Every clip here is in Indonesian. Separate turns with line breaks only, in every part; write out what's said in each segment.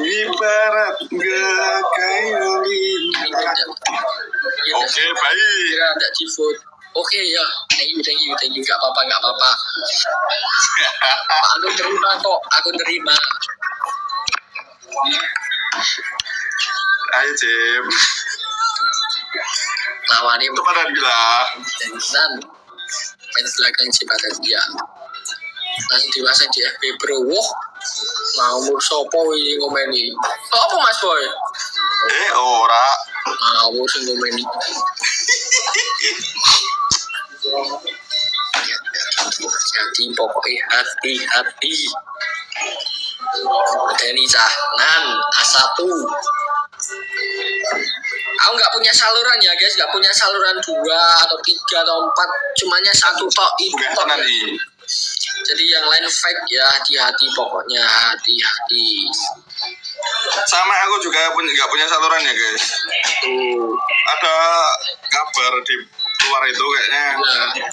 Ibarat gak kayu lintah. Oke, baik.
Kira ada cifut. Oke ya, thank you, gak apa-apa. Aku terima kok,
Ayo, Cip.
Lawannya
Itu pada gila.
dan main belakang pada dia. Langsung diwasai di FB Bro. Wah, ngawur sopo ini ngomeni. Apa Mas Boy?
Ora.
Ngawur sing ngomeni. Jadi pokoknya hati-hati. Deni Cahnan A1. Aku nggak punya saluran ya guys, nggak punya saluran 2 atau 3 atau 4, cumanya 1 tok itu tok. Jadi yang lain fake ya, hati-hati pokoknya, hati-hati.
Sama aku juga nggak punya saluran ya guys. Ada kabar di luar itu kayaknya.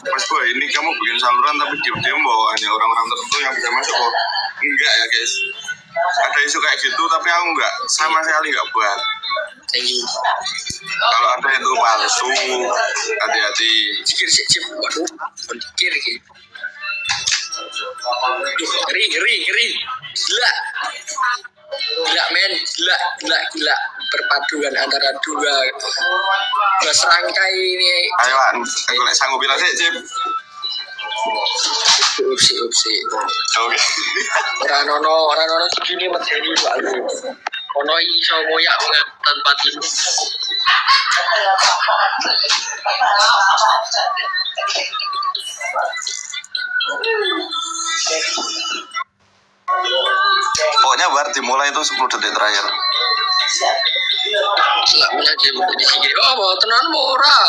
Mas Boy, ini kamu bikin saluran tapi diam-diam bawaannya orang-orang tertentu yang bisa masuk kok. Enggak ya guys. Ada isu kayak gitu tapi aku nggak, sama sekali nggak buat.
Thank you.
Kalau ada itu palsu, hati-hati.
Cip, waduh, pikir gitu. Ngeri. Gila men, gila. Perpaduan antara dua serangkai ini.
Ayo Wan, aku lek sanggup bilang sih, Cip.
Upsi.
Oke.
Orang nono segini medeni Pak lu. Ono iso moyak banget tanpa tim.
Pokoknya baru dimulai itu 10 detik terakhir.
Enggak punya game di sini. Oh, tenan ora.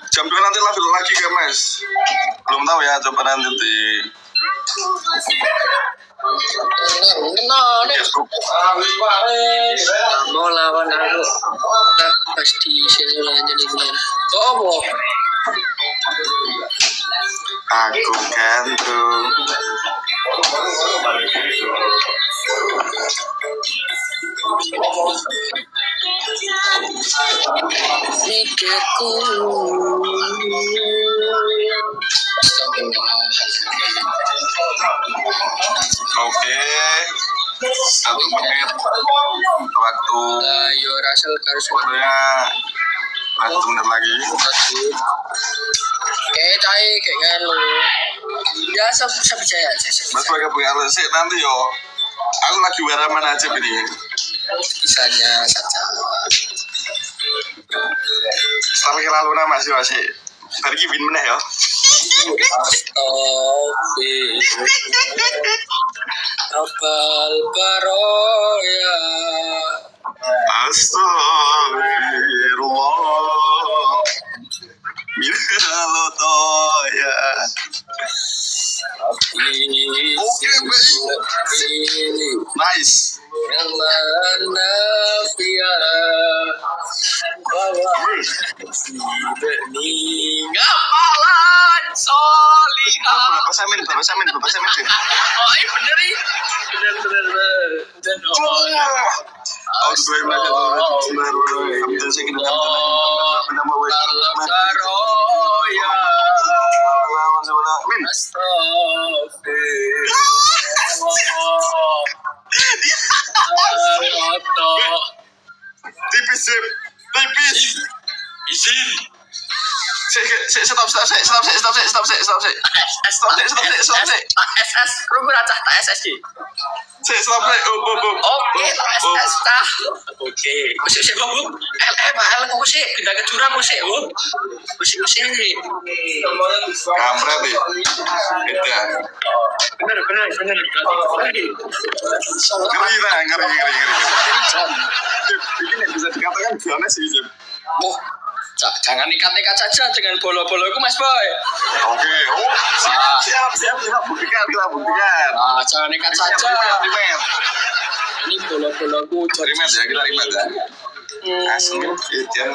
Jam 2 nanti lagi ke Mas. Belum tahu ya, coba nanti di Facebook.
Mau lawan aku. Pasti saya jadi gimana? Apa?
Aku gantung.
Mikirku.
Oke. 1 menit waktu.
Ayo Rasel harus
Waktunya 1 menit lagi.
Kayaknya lu. Ya, saya percaya aja.
Mas pakai pengaruh sih nanti yo. Aku lagi waraman aja ini.
Bisanya saja.
Sampai lalu masih pergi bin meneh ya.
Rabbal baroya.
Astagfirullah. Minalo toya. Oke, nice.
Yang mana piara bahwa ngamalan solihah.
Bapak Samin sih.
Oh iya bener nih. Bener. Izin.
Stop.
SS krungu ra cah tak SS ki.
Stop.
Oke, tak SS tah. Oke, wis Bu. Mahal kok sih, pindah ke jurang kok sih, Bu. Wis ini.
Kampret nih. Edan.
Bener.
Ngeri. Ini bisa dikatakan gimana sih, Jim?
Oh, jangan ikat-ikat saja dengan bola-bola itu, Mas Boy.
Oke, siap. Buktikan.
Jangan ikat saja.
Rimet.
Ini bola-bolaku
Rimet ya, kita rimet ya. Asli, Jan.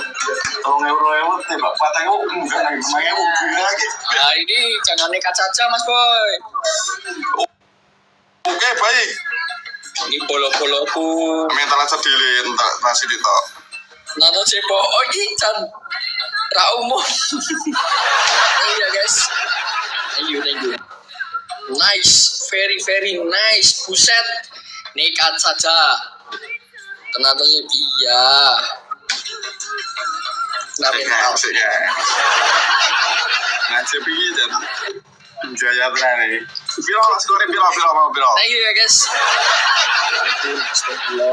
€3.000 tembak patengku enggak lagi lagi.
Nah, ini jangan ikat saja, Mas Boy.
Oke, baik.
Ini bola-bolaku.
Mental aja dili entar nasi dito.
Nano cepo. Oh, ini Chan. Ra umum. Iya, guys. Thank you. Nice, very nice. Buset. Nekat saja. Ternyata iya.
Ya. Ngaji piye Jan? Jaya tenan iki. Piro skore piro?
Thank you ya, guys.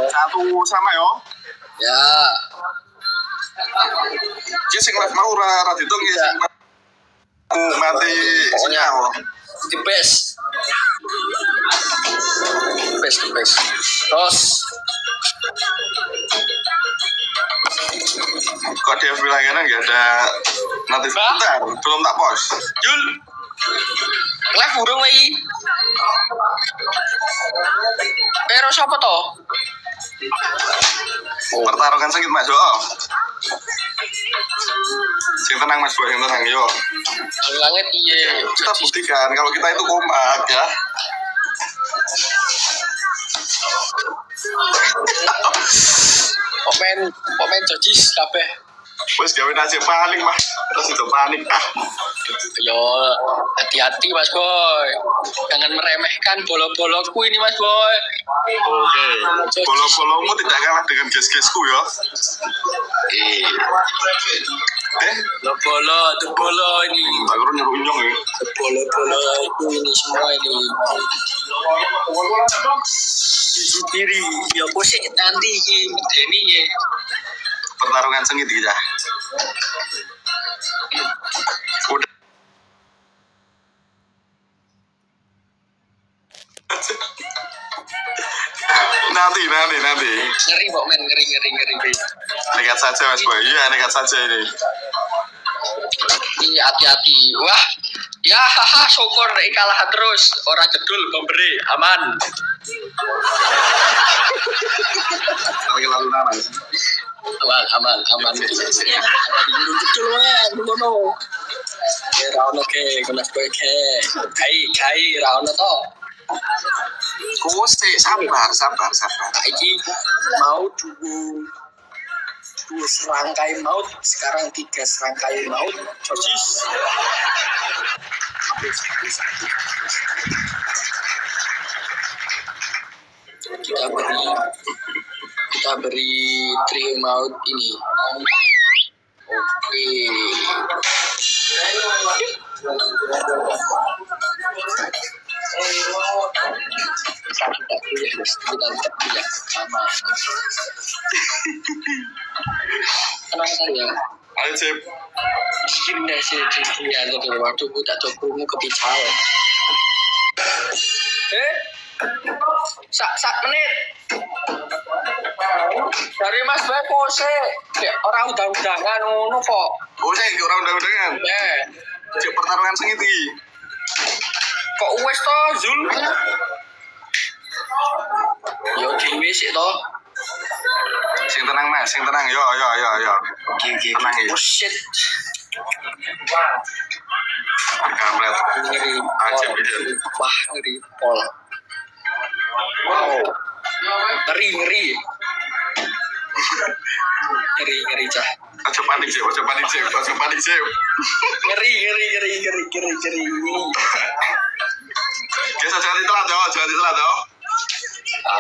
Satu sama yo.
Ya.
Ki sing live mau ora ditung ki sing mati sinyal.
The best. Terus
Kok dia bilangnya nggak ada notif bentar, belum tak post.
Jul. Live burung lagi. Pero siapa toh?
Pertarungan sengit Mas Jo. Sing tenang Mas Boy, sing tenang yo.
Langit iya.
Kita buktikan kalau kita itu kompak ya.
Pemain jojis kabeh.
Wes gawe nasi panik mah. Terus itu panik
Yo, hati-hati Mas Boy. Jangan meremehkan bola-bolaku ini Mas Boy.
Oke. Bolo-bolomu tidak kalah dengan gas-gasku ya.
Bola ini.
Baru nyuruh-nyuruh ya.
Bola itu ini semua ini. Diri, ya kok sih nanti ini ya.
Pertarungan sengit ya. Udah. Nanti.
Ngeri kok men, ngeri.
Nekat saja Mas Boy. Iya, nekat saja ini.
Ini hati-hati. Wah, ya haha syukur kalah terus. Orang jedul pemberi aman.
Lagi lalu nana.
Aman. Juru jedul men, ngono. Ya raono ke, Mas Boy ke. Kai raono to.
Sabar.
Iki mau dua serangkai maut, sekarang 3 serangkai maut. Sosis. Kita beri trio maut ini. Oke. Kita tidak sama. Tenang saja.
Ayo Cip.
Gini sih ya jadi waktu aku tak cobamu kepical. Sak menit. Dari Mas Boy pose. Orang udah-udahan ngono kok.
Pose orang udah-udahan. Cip pertarungan sengit iki.
Kok wes to Zul? Yo dhewe sik to.
Sing tenang Mas, sing tenang. Yo. Tenang ya.
Oh shit.
Kampret.
Ngeri.
Aja beda.
Wah, ngeri pol. Wow. Ngeri. Ngeri cah.
Aja panik Cip.
Ngeri.
Jangan ditelat yo.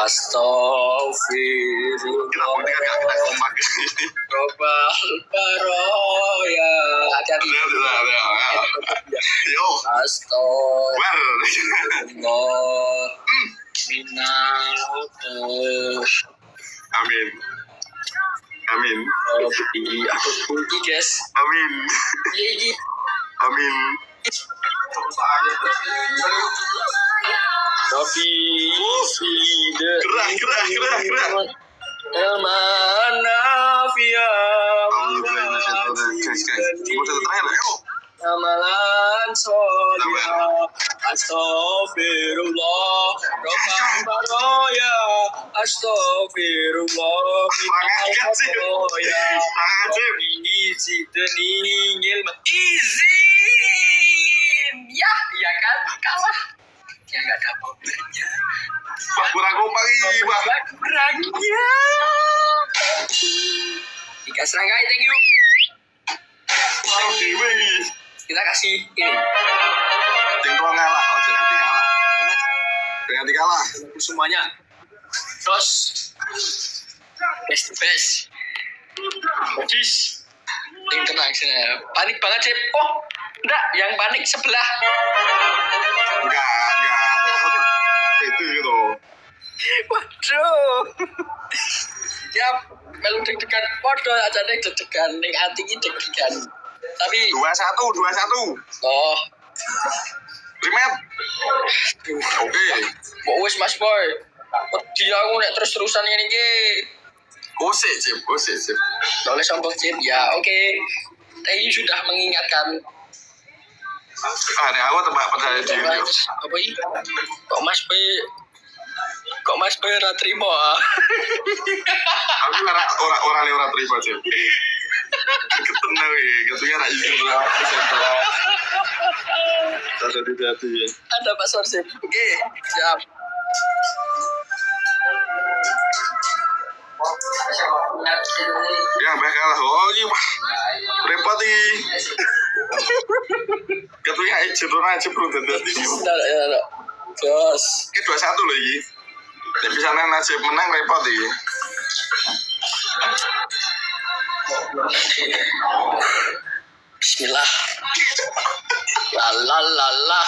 Kita buktikan kalau kita kompak.
Global Baroya. Hati-hati.
Yo.
Astagfirullah.
Amin. Amin.
Aku bunyi guys.
Amin.
Iya.
Amin.
Tapi
Gerak.
Manafia.
Guys. Mau satu terakhir ya?
Amalan soleh. Astagfirullah. Robbal baroya. Astagfirullah. Izin. Ya kan kalah. Ya nggak ada powernya.
Pak kurang kompak ini, Pak.
Kurangnya. Tiga serangkai, thank you. Kita kasih ini.
Ting tua ngalah, jangan kalah.
Semuanya. Terus. Best. Modis. Ting tenang sini. Panik banget sih. Oh, enggak. Yang panik sebelah.
Enggak. Itu gitu.
Waduh. Ya, melu deg-degan. Waduh, aja deg-degan. Ning ati iki deg-degan. Tapi
2-1.
oh,
Primet. Oke.
mbok wis Mas Boy. Wedi aku nek terus-terusan ngene iki.
Osik, Cip.
Boleh sombong Cip. Ya, oke. Thank you sudah mengingatkan.
Nek aku tebak percaya diri.
Apa ini? Kok Mas Boy ora trimo ah?
Aku ora terima, Cip. Ketemu katanya nak izin lah. Hati-hati.
Ada password Cip. Oke, siap.
Ya, mbak kalah. Oh, ini repot ini. Katanya izin aja bro.
Terus.
Ini 2-1 loh ini. Nek bisa Najib menang repot iki.
Bismillah. La.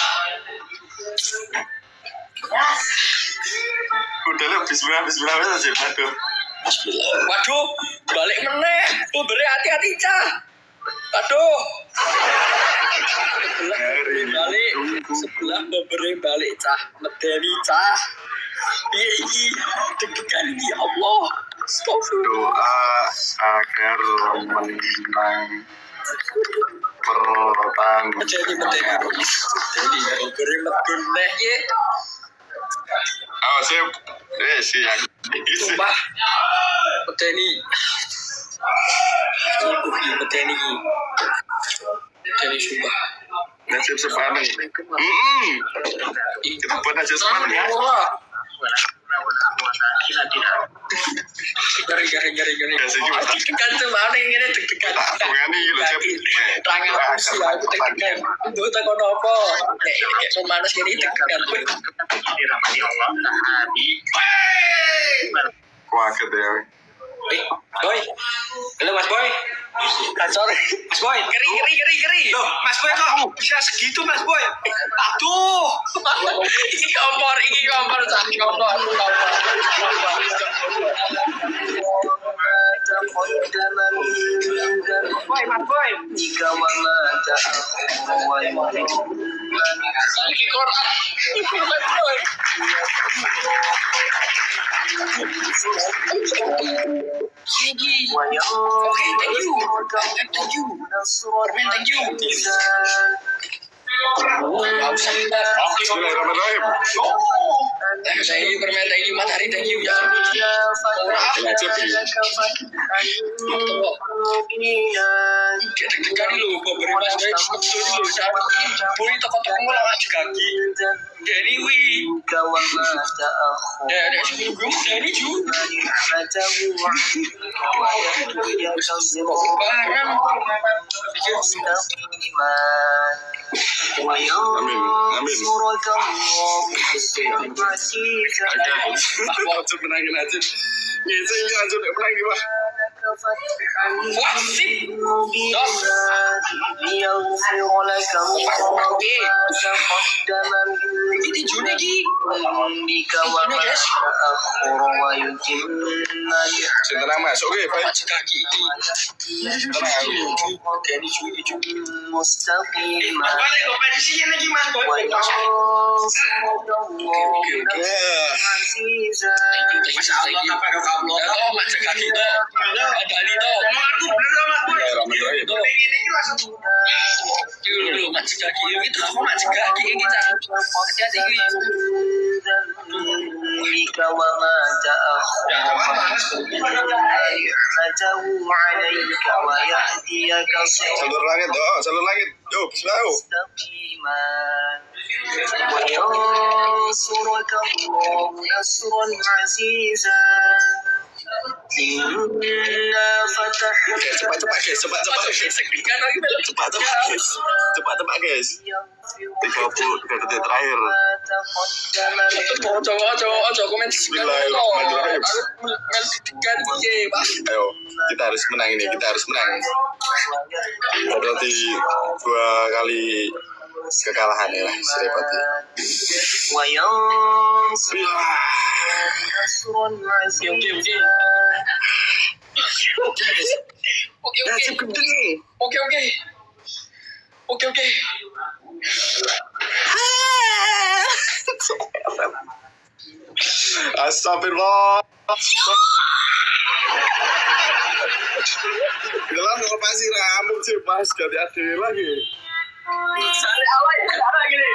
Udah lah bismillah aja aduh.
Bismillah. Waduh, balik meneh. Beri hati-hati cah. Aduh. Sebelah balik cah. Medeni cah. Piye iki? Deg-degan iki Allah. Astagfirullah.
Doa agar menang pertandingan.
Jadi beri medun neh ye.
Oh sip. Siap.
Sumpah. Medeni. Medeni sumpah.
Najib sepanen. Kita buat Najib sepanen ya.
Gari. Deg-degan semane ngene deg-degan.
Ngene iki lho, Cep.
Tangan aku aku deg-degan. Mbok takon apa? Nek pemanas ngene deg-degan.
Dirahmati Allah Nabi.
Kuaget ya.
Boy. Halo Mas Boy. Sorry. Mas Boy, keri.
Loh, Mas Boy kok bisa segitu Mas Boy? Aduh.
Iki kompor cah kompor.
Boy, Mas Boy.
Jika mana Iki Quran. Mas Boy. Oke, thank you. Permen, thank you.
Bismillahirrahmanirrahim.
Saya ini permen, thank you. Matahari, thank you. Ya.
Najib ini.
Deg-degan lu, beri Mas Boy betul lu. Boy toko-toko malah kaki. Dari wi. Dari sebelum dari ju. Barang.
Langsung menangin aja. Gitu ini langsung menang gimana?
Wah, sip. Ini Juni lagi.
Tenang mas, oke baik.
Macet kaki ini.
Tenang.
Dari Juni Juni.
Mas balik kompetisinya lagi mas boy. Masya Allah, kapan kamu?
Oh, macet kaki itu. Ada Ali itu.
Mau aku bener mas boy.
Itu.
Ini langsung.
Dulu macet kaki itu kok macet kaki ini kan. Hati-hati ini.
Jalur langit, oh jalur langit. Yo, bismillah.
وينصرك الله نصرا عزيزا إنا فتحنا
Cepat guys, cepat guys.
Sekian lagi belum.
Cepat guys. Cepat guys. 33 detik terakhir.
Ojo komen.
Bismillahirrahmanirrahim.
Mel ditekan piye, Pak?
Ayo, kita harus menang ini, kita harus menang. Berarti 2 kali kekalahan ya, Sripati.
وينصرك نصرا عزيزا
Oke.
Astagfirullah. Dalam ngopasi rambut sih mas, ganti adil lagi.
Sari awal gini.